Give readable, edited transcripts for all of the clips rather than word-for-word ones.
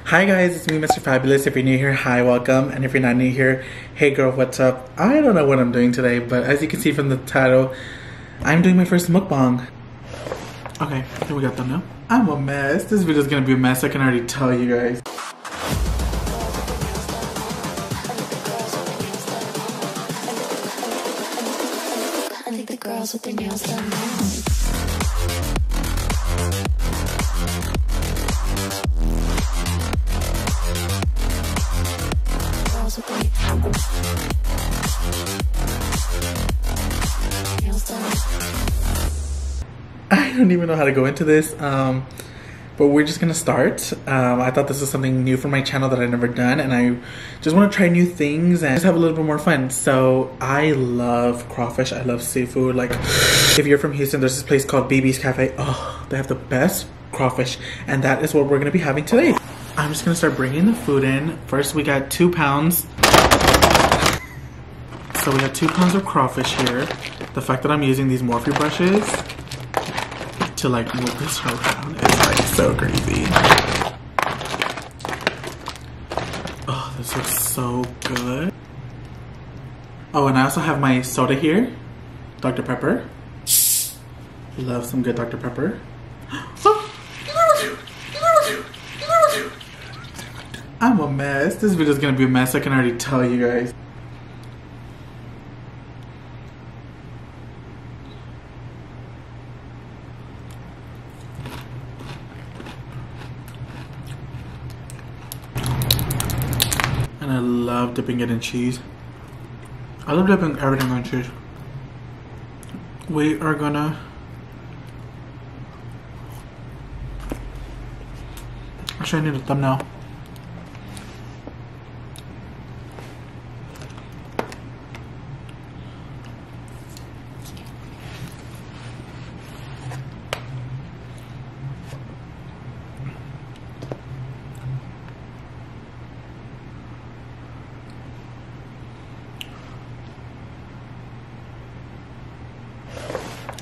Hi guys, it's me, MrFabulous. If you're new here, hi, welcome. And if you're not new here, hey girl, what's up? I don't know what I'm doing today, but as you can see from the title, I'm doing my first mukbang. Okay, here we got thumbnail. I'm a mess. This video's gonna be a mess, I can already tell you guys. I think the girls with their nails done now. I don't even know how to go into this, but we're just gonna start. I thought this was something new for my channel that I've never done, and I just want to try new things and just have a little bit more fun. So I love crawfish, I love seafood. Like, if you're from Houston, there's this place called BB's Cafe. Oh, they have the best crawfish, and that is what we're gonna be having today. I'm just gonna start bringing the food in. First, we got 2 pounds. So we have 2 pounds of crawfish here. The fact that I'm using these Morphe brushes to like move this around, it's like so crazy. Oh, this looks so good. Oh, and I also have my soda here, Dr. Pepper. Love some good Dr. Pepper. I'm a mess. This video's gonna be a mess, I can already tell you guys. And I love dipping it in cheese. I love dipping everything in cheese. We are gonna... Actually, I need a thumbnail.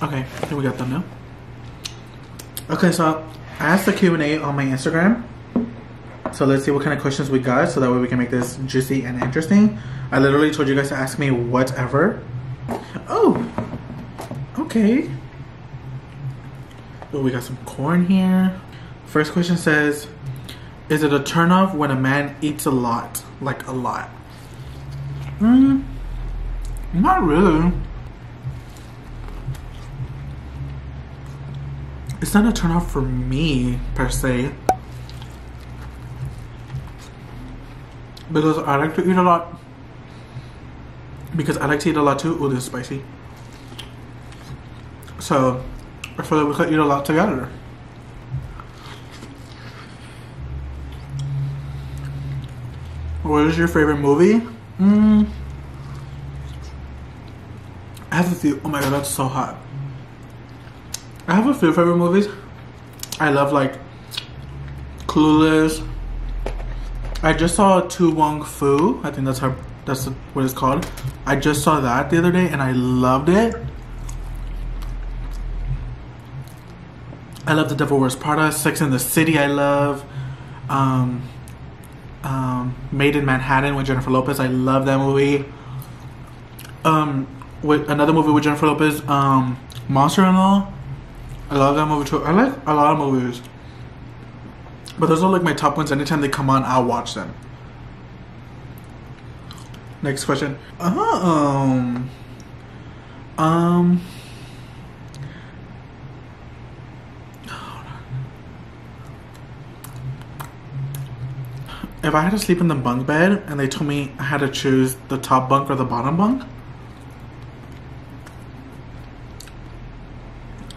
Okay, here we got thumbnail. Okay, so I asked the Q&A on my Instagram. So let's see what kind of questions we got, so that way we can make this juicy and interesting. I literally told you guys to ask me whatever. Oh, okay. Oh, we got some corn here. First question says, is it a turnoff when a man eats a lot? Like a lot? Not really. It's not a turn off for me, per se. Because I like to eat a lot. Because I like to eat a lot too. Oh, this is spicy. So, I feel like we could eat a lot together. What is your favorite movie? I have a few. Oh my god, that's so hot. I have a few favorite movies. I love like Clueless. I just saw Tu Wong Fu. I think that's what it's called. I just saw that the other day and I loved it. I love The Devil Wears Prada. Sex and the City I love. Made in Manhattan with Jennifer Lopez. I love that movie. With another movie with Jennifer Lopez, Monster-in-Law. I love that movie too. I like a lot of movies, but those are like my top ones. Anytime they come on, I'll watch them. Next question. If I had to sleep in the bunk bed and they told me I had to choose the top bunk or the bottom bunk,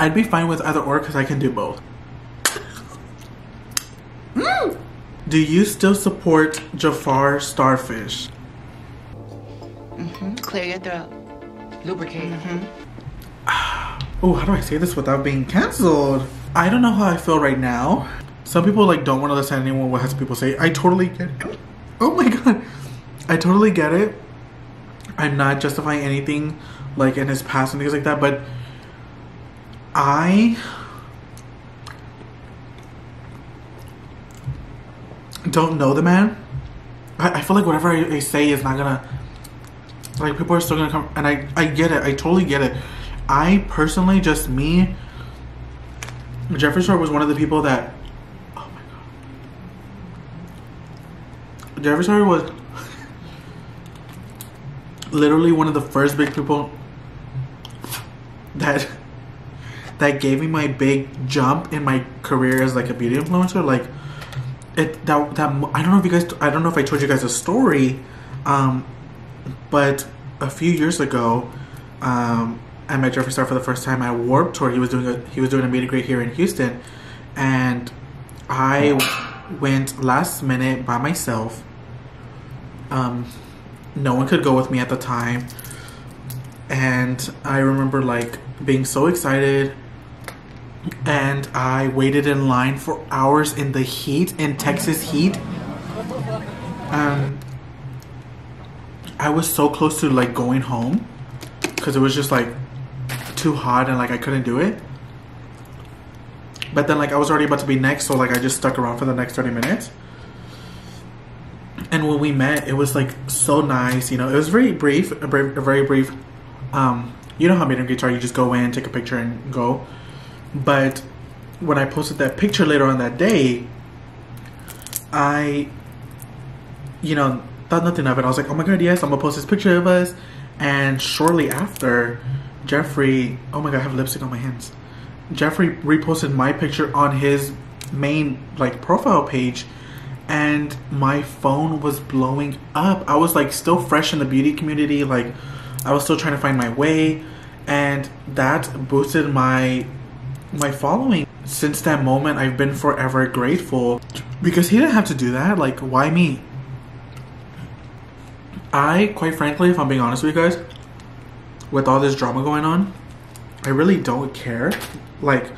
I'd be fine with either or because I can do both. Do you still support Jafar Starfish? Clear your throat. Lubricate. Oh, how do I say this without being cancelled? I don't know how I feel right now. Some people like don't want to listen to anyone what has people say. I totally get it. Oh my god. I totally get it. I'm not justifying anything like in his past and things like that, but don't know the man, I feel like whatever I say is not gonna, like, people are still gonna come, and I get it, I totally get it. I personally, just me, Jeffree Star was one of the people that, oh my god, Jeffree Star was literally one of the first big people that gave me my big jump in my career as like a beauty influencer. Like I don't know if you guys, I don't know if I told you guys a story, but a few years ago, I met Jeffree Star for the first time at Warped Tour. He was doing a meet and greet here in Houston, and I went last minute by myself. No one could go with me at the time, and I remember like being so excited, and I waited in line for hours in the heat, in Texas heat. I was so close to like going home because it was just like too hot and like I couldn't do it. But then like I was already about to be next, so like I just stuck around for the next 30 minutes. And when we met, it was like so nice, you know. It was very brief, a very brief. You know how meet and greets are, you just go in, take a picture, and go. But when I posted that picture later on that day, I, you know, thought nothing of it. I was like, oh my god, yes, I'm gonna post this picture of us. And shortly after, Jeffree, oh my god, I have lipstick on my hands. Jeffree reposted my picture on his main like profile page, and my phone was blowing up. I was like still fresh in the beauty community, like I was still trying to find my way, and that boosted my following. Since that moment, I've been forever grateful, because he didn't have to do that. Like, why me? I, quite frankly, if I'm being honest with you guys, with all this drama going on, I really don't care. Like,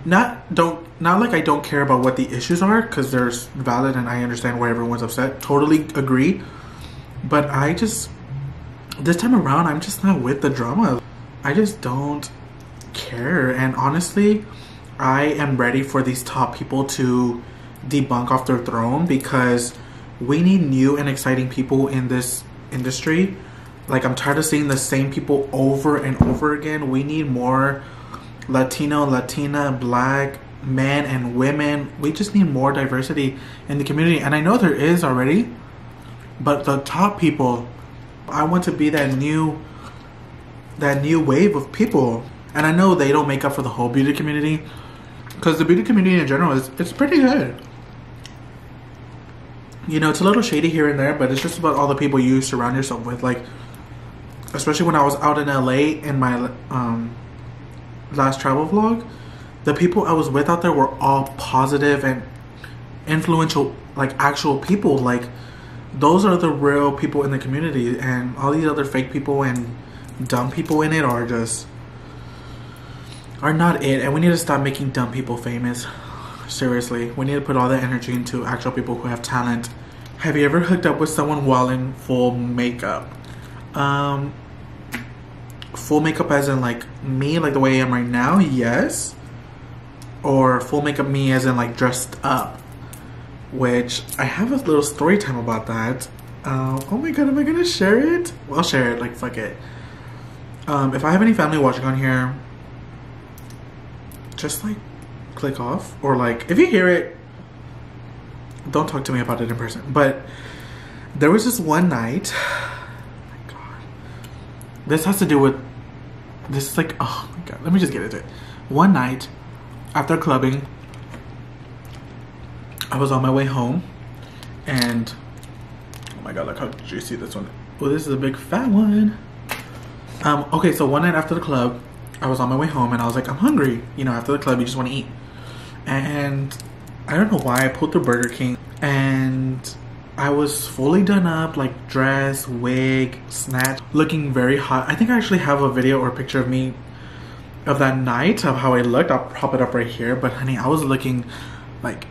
not like I don't care about what the issues are, because there's valid and I understand why everyone's upset. Totally agree. But I just, this time around, I'm just not with the drama. I just don't care. And honestly, I am ready for these top people to debunk off their throne, because we need new and exciting people in this industry. Like, I'm tired of seeing the same people over and over again. We need more Latino, Latina, Black men and women. We just need more diversity in the community. And I know there is already, but the top people, I want to be that new wave of people. And I know they don't make up for the whole beauty community, because the beauty community in general it's pretty good. You know, it's a little shady here and there, but it's just about all the people you surround yourself with. Like, especially when I was out in LA in my last travel vlog, the people I was with out there were all positive and influential, like actual people. Like, those are the real people in the community, and all these other fake people and dumb people in it are not it. And we need to stop making dumb people famous. Seriously, we need to put all that energy into actual people who have talent. Have you ever hooked up with someone while in full makeup? Full makeup as in like me, like the way I am right now? Yes. Or full makeup me as in like dressed up? Which I have a little story time about that. Oh my god, am I gonna share it? Well, I'll share it, like fuck it. If I have any family watching on here, just like click off, or like if you hear it, don't talk to me about it in person. But there was this one night, oh my god, this has to do with this, is like, oh my god, let me just get into it. One night after clubbing, I was on my way home, and oh my god, look how juicy this one is. Oh, this is a big fat one. Okay, so one night after the club, I was on my way home, and I was like, I'm hungry. You know, after the club, you just want to eat. And I don't know why, I pulled through Burger King, and I was fully done up, like dress, wig, snatch, looking very hot. I think I actually have a video or a picture of me of that night, of how I looked. I'll prop it up right here. But honey, I was looking like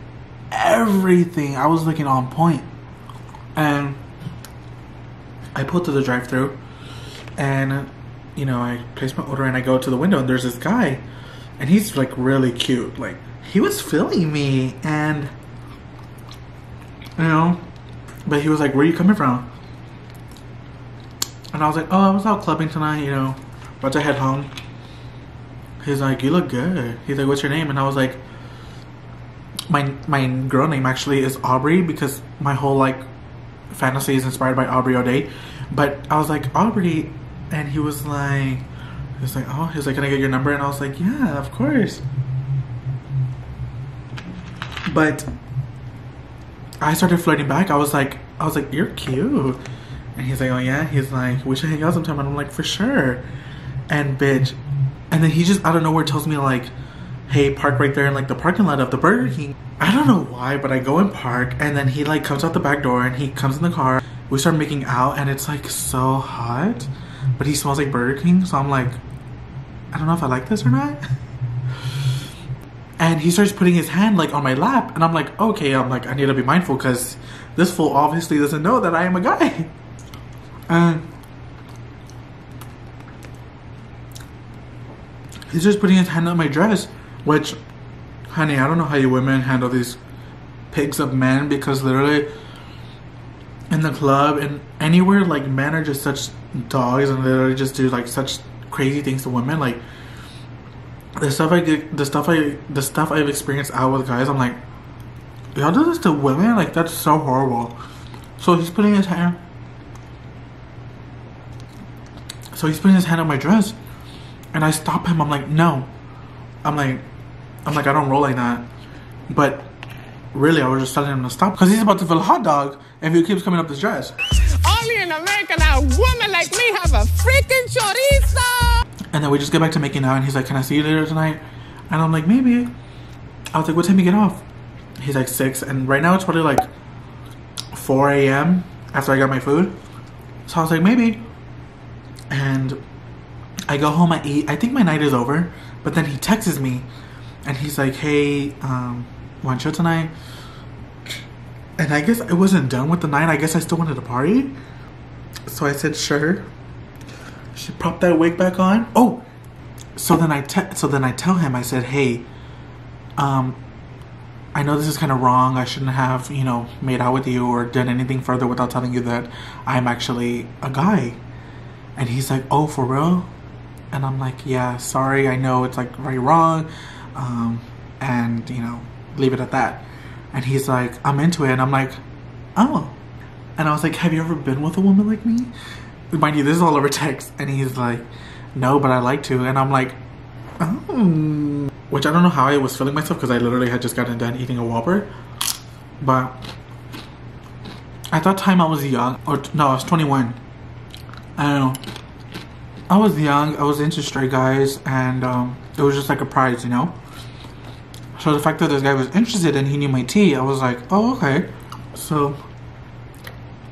everything. I was looking on point. And I pulled to the drive-thru, and you know, I placed my order, and I go to the window, and there's this guy, and he's like really cute. Like, he was filming me, and you know. But he was like, where are you coming from? And I was like, oh, I was out clubbing tonight, you know, about to head home. He's like, you look good. He's like, what's your name? And I was like, my girl name actually is Aubrey, because my whole like fantasy is inspired by Aubrey O'Day. But I was like, Aubrey, and he was like, oh, he was like, can I get your number? And I was like, yeah, of course. But I started flirting back. I was like, you're cute. And he's like, oh yeah? He's like, we should hang out sometime. And I'm like, for sure. And bitch. And then he just out of nowhere tells me like, hey, park right there in like the parking lot of the Burger King. I don't know why, but I go and park, and then he like comes out the back door and he comes in the car. We start making out, and it's like so hot, but he smells like Burger King. So I'm like, I don't know if I like this or not. And he starts putting his hand like on my lap, and I'm like, okay, I'm like, I need to be mindful because this fool obviously doesn't know that I am a guy. And he's just putting his hand on my dress, which, honey, I don't know how you women handle these pigs of men, because literally in the club and anywhere, like, men are just such dogs and literally just do like such crazy things to women. Like the stuff I've experienced out with guys, I'm like, y'all do this to women? Like, that's so horrible. So he's putting his hand on my dress, and I stop him. I'm like, no. I'm like, I don't roll like that. But really, I was just telling him to stop, because he's about to fill a hot dog if he keeps coming up this dress. Only in America now, a woman like me have a freaking chorizo. And then we just get back to making out, and he's like, can I see you later tonight? And I'm like, maybe. I was like, what time you get off? He's like 6, and right now it's probably like 4 a.m. after I got my food. So I was like, maybe. And I go home, I eat. I think my night is over, but then he texts me, and he's like, hey, want to chill tonight? And I guess I wasn't done with the night. I guess I still wanted to party. So I said, sure. She popped that wig back on. Oh, so then I tell him, I said, hey, I know this is kind of wrong. I shouldn't have, you know, made out with you or done anything further without telling you that I'm actually a guy. And he's like, oh, for real? And I'm like, yeah, sorry. I know it's like very wrong. And, you know, leave it at that. And he's like, I'm into it. And I'm like, oh. And I was like, have you ever been with a woman like me? Mind you, this is all over text. And he's like, no, but I like to. And I'm like, oh. Which I don't know how I was feeling myself, because I literally had just gotten done eating a Whopper. But at that time I was young. Or no, I was 21. I don't know. I was young. I was into straight guys. And it was just like a prize, you know? So the fact that this guy was interested and he knew my tea, I was like, oh, okay. So,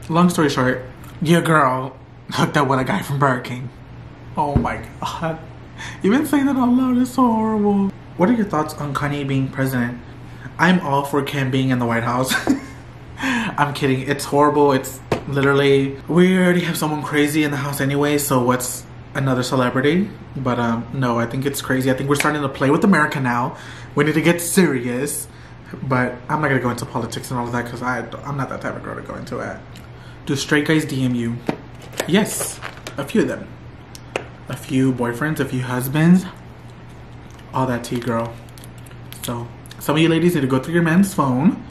long story short, your girl hooked up with a guy from Burger King. Oh my god. Even saying that out loud is so horrible. What are your thoughts on Kanye being president? I'm all for Kim being in the White House. I'm kidding. It's horrible. It's literally, we already have someone crazy in the house anyway, so what's another celebrity? But no, I think it's crazy. I think we're starting to play with America now. We need to get serious. But I'm not gonna go into politics and all of that, because I'm not that type of girl to go into it. Do straight guys DM you? Yes, a few of them. A few boyfriends, a few husbands, all that tea, girl. So some of you ladies need to go through your man's phone,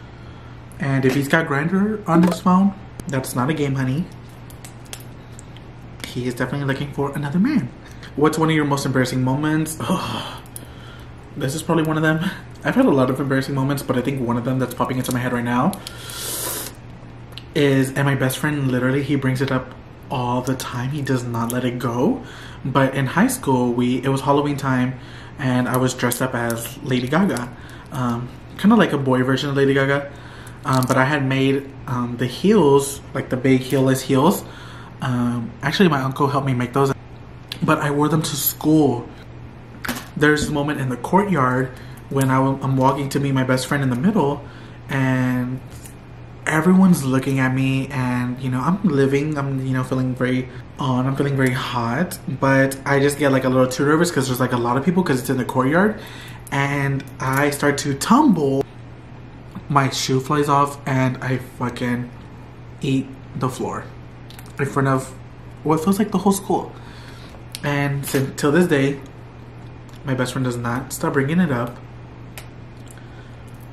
and if he's got Grindr on his phone, that's not a game, honey. He is definitely looking for another man. What's one of your most embarrassing moments? Oh, this is probably one of them. I've had a lot of embarrassing moments, but I think one of them that's popping into my head right now is, and my best friend, literally, he brings it up all the time. He does not let it go. But in high school, it was Halloween time, and I was dressed up as Lady Gaga. Kind of like a boy version of Lady Gaga. But I had made the heels, like the big heelless heels. Actually, my uncle helped me make those. But I wore them to school. There's this moment in the courtyard when I'm walking to meet my best friend in the middle, and everyone's looking at me, and you know, I'm you know, feeling very on, I'm feeling very hot, but I just get like a little too nervous because there's like a lot of people, because it's in the courtyard, and I start to tumble my shoe flies off and I fucking eat the floor in front of what feels like the whole school. And till this day, my best friend does not stop bringing it up.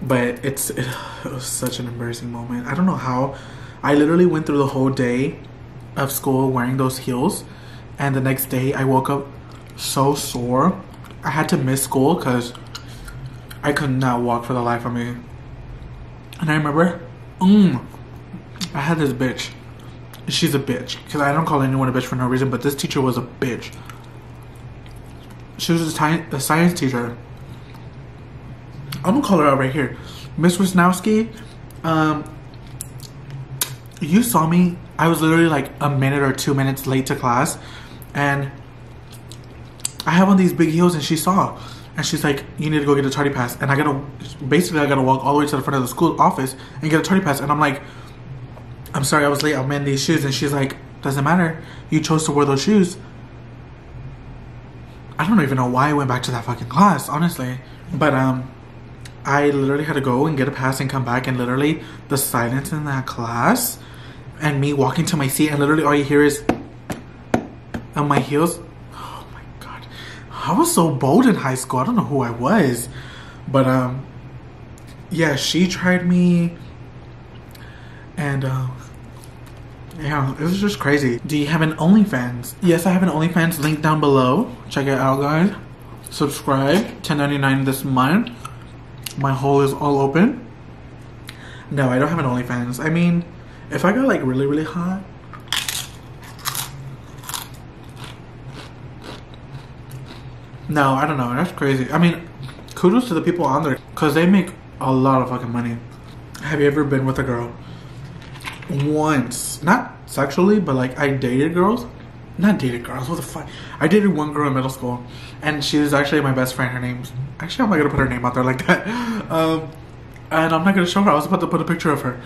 But it was such an embarrassing moment. I don't know how. I literally went through the whole day of school wearing those heels, and the next day I woke up so sore. I had to miss school because I could not walk for the life of me. And I remember, I had this bitch. She's a bitch, because I don't call anyone a bitch for no reason, but this teacher was a bitch. She was a science teacher. I'm gonna call her out right here. Miss Wisnowski, you saw me. I was literally like a minute or 2 minutes late to class, and I have on these big heels, and she saw, and she's like, you need to go get a tardy pass. And I gotta walk all the way to the front of the school office and get a tardy pass. And I'm like, I'm sorry, I was late, I'm in these shoes. And she's like, doesn't matter, you chose to wear those shoes. I don't even know why I went back to that fucking class, honestly. But I literally had to go and get a pass and come back, and literally the silence in that class and me walking to my seat, and literally all you hear is on my heels. Oh my god, I was so bold in high school. I don't know who I was, but yeah, she tried me, and yeah, it was just crazy. Do you have an OnlyFans? Yes, I have an OnlyFans, link down below. Check it out, guys. Subscribe. $10.99 this month. My hole is all open. No, I don't have an OnlyFans. I mean, if I got like really, really hot, no, I don't know. That's crazy. I mean, kudos to the people on there, because they make a lot of fucking money. Have you ever been with a girl? Once. Not sexually, but like I dated girls. Not dated girls, what the fuck. I dated one girl in middle school, and she was actually my best friend. Her name's, actually I'm not gonna put her name out there like that. And I'm not gonna show her. I was about to put a picture of her.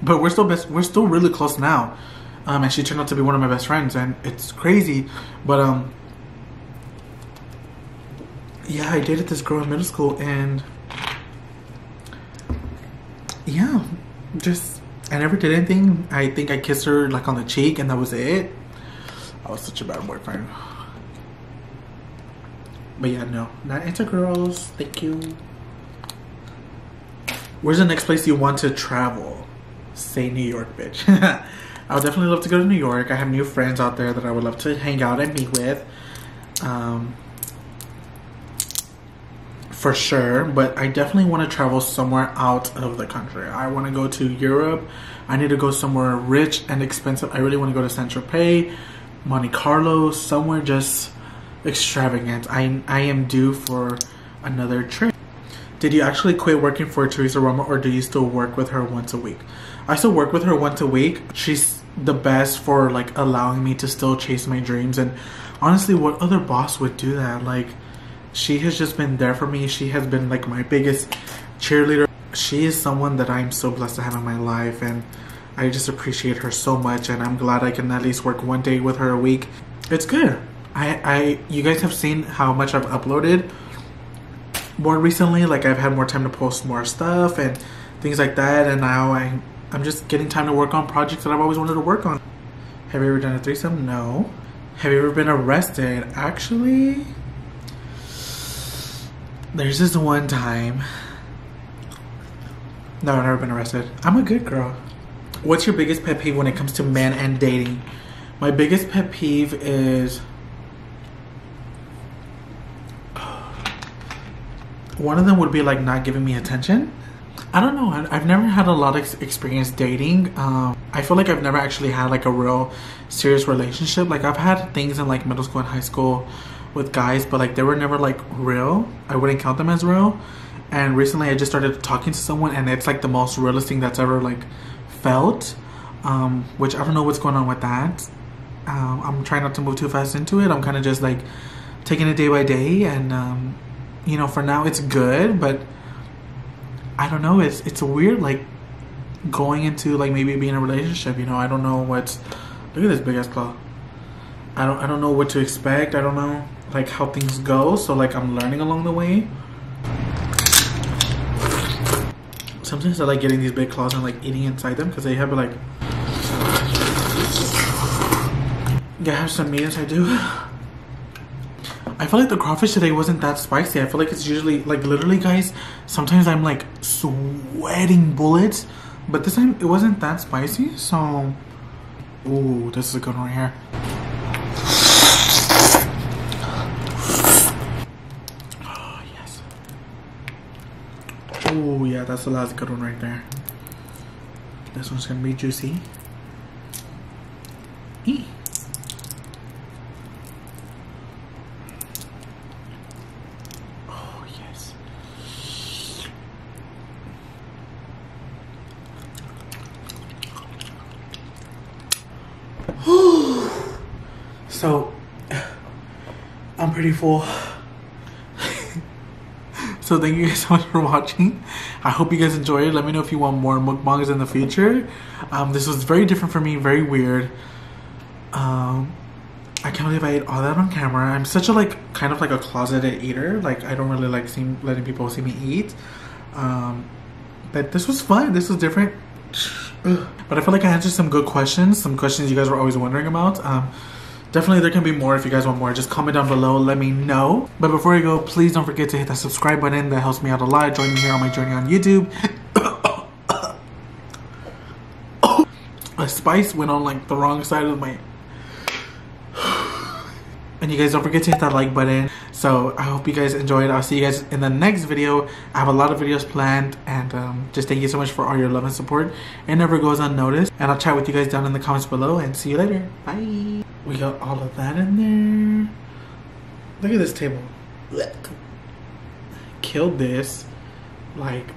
But we're still really close now. And she turned out to be one of my best friends, and it's crazy. But yeah, I dated this girl in middle school, and yeah, just I never did anything. I think I kissed her like on the cheek, and that was it. I was such a bad boyfriend. But yeah, no, not into girls. Thank you. Where's the next place you want to travel? Say New York, bitch. I would definitely love to go to New York. I have new friends out there that I would love to hang out and meet with. For sure, but I definitely want to travel somewhere out of the country. I want to go to Europe. I need to go somewhere rich and expensive. I really want to go to Saint-Tropez, Monte Carlo, somewhere just extravagant. I am due for another trip. Did you actually quit working for Teresa Roma, or do you still work with her once a week? I still work with her once a week. She's the best for like allowing me to still chase my dreams. And honestly, what other boss would do that? Like, she has just been there for me. She has been like my biggest cheerleader. She is someone that I'm so blessed to have in my life, and I just appreciate her so much, and I'm glad I can at least work one day with her a week. It's good. You guys have seen how much I've uploaded more recently. Like, I've had more time to post more stuff and things like that, and now I'm just getting time to work on projects that I've always wanted to work on. Have you ever done a threesome? No. Have you ever been arrested? Actually, there's this one time. No, I've never been arrested. I'm a good girl. What's your biggest pet peeve when it comes to men and dating? My biggest pet peeve is, one of them would be like not giving me attention. I don't know. I've never had a lot of experience dating. I feel like I've never actually had like a real serious relationship. Like, I've had things in like middle school and high school with guys, but like they were never like real. I wouldn't count them as real. And recently I just started talking to someone, and it's like the most realist thing that's ever like felt, which I don't know what's going on with that. I'm trying not to move too fast into it. I'm kind of just like taking it day by day, and you know, for now it's good, but I don't know, it's weird like going into like maybe being in a relationship, you know. I don't know what's, look at this big ass claw. I don't know what to expect. I don't know like how things go, so like I'm learning along the way. sometimes I like getting these big claws and like eating inside them because they have like, yeah, have some meat inside too. I feel like the crawfish today wasn't that spicy. I feel like it's usually like literally, guys, sometimes I'm like sweating bullets, but this time it wasn't that spicy. So, ooh, this is a good one right here. Oh yes. Oh yeah, that's the last good one right there. This one's gonna be juicy. Eee. So, I'm pretty full. So thank you guys so much for watching. I hope you guys enjoyed it. Let me know if you want more mukbangs in the future. This was very different for me, very weird. I can't believe I ate all that on camera. I'm such a like, kind of like a closeted eater. Like I don't really like letting people see me eat. But this was fun. This was different. But I feel like I answered some good questions. Some questions you guys were always wondering about. Definitely there can be more if you guys want more. Just comment down below, let me know. But before I go, please don't forget to hit that subscribe button. That helps me out a lot. Join me here on my journey on YouTube. A spice went on like the wrong side of my... And you guys don't forget to hit that like button. So I hope you guys enjoyed. I'll see you guys in the next video. I have a lot of videos planned, and just thank you so much for all your love and support. It never goes unnoticed. And I'll chat with you guys down in the comments below, and see you later. Bye. We got all of that in there. Look at this table. Killed this. Like,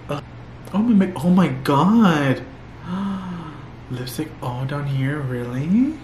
oh my god. Lipstick all down here, really?